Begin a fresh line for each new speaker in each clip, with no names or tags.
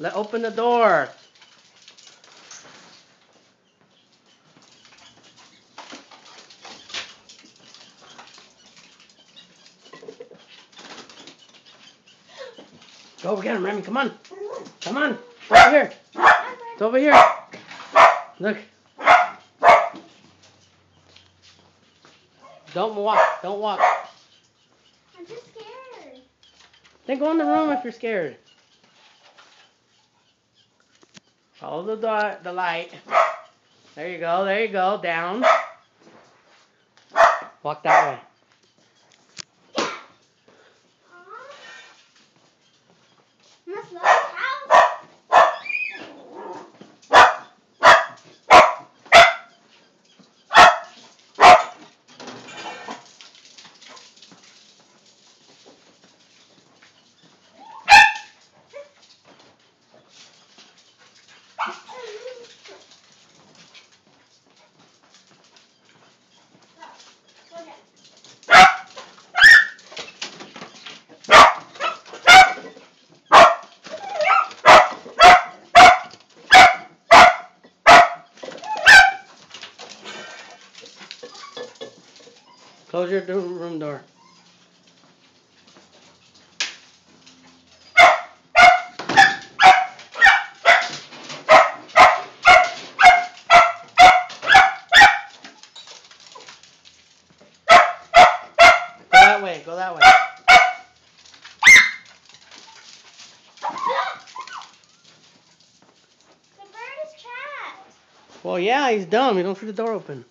Open the door. Go get him, Remy. Come on. Come on. Over here. It's over here. Look. Don't walk. Don't walk.
I'm just scared.
Then go in the room if you're scared. Follow the light. There you go. There you go. Down. Walk that way.
Must love his house.
Close your room door. Go that way. Go that way.
The bird is trapped.
Well, yeah, he's dumb. You don't see the door open.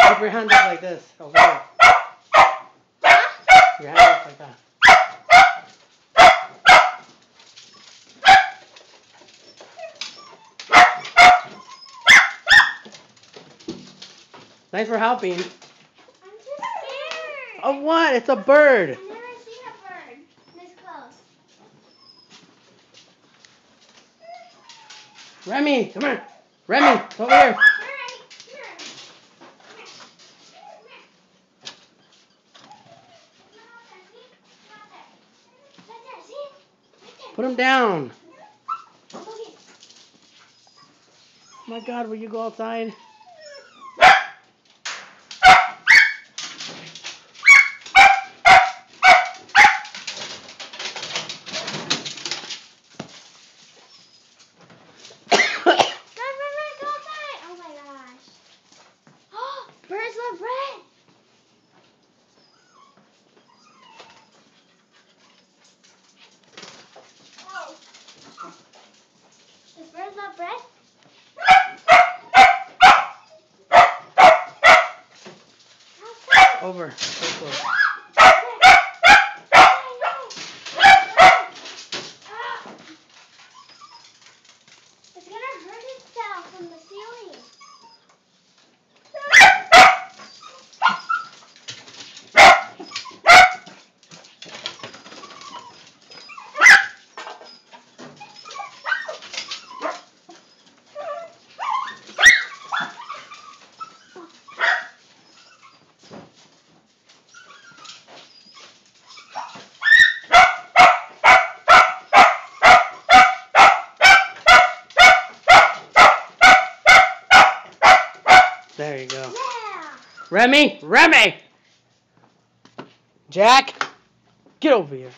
Keep your hands up like this. Over here. Your hands up like that. Thanks for helping.
I'm just scared.
Of what? It's a bird.
I've never seen a bird this close.
Remy, come here. Remy, it's over here. Put him down. Oh my God, will you go outside?
Birds love bread. Oh. Does birds love bread?
Over. So close.
It's gonna hurt itself from the ceiling.
There you go.
Yeah.
Remy! Remy! Jack! Get over here.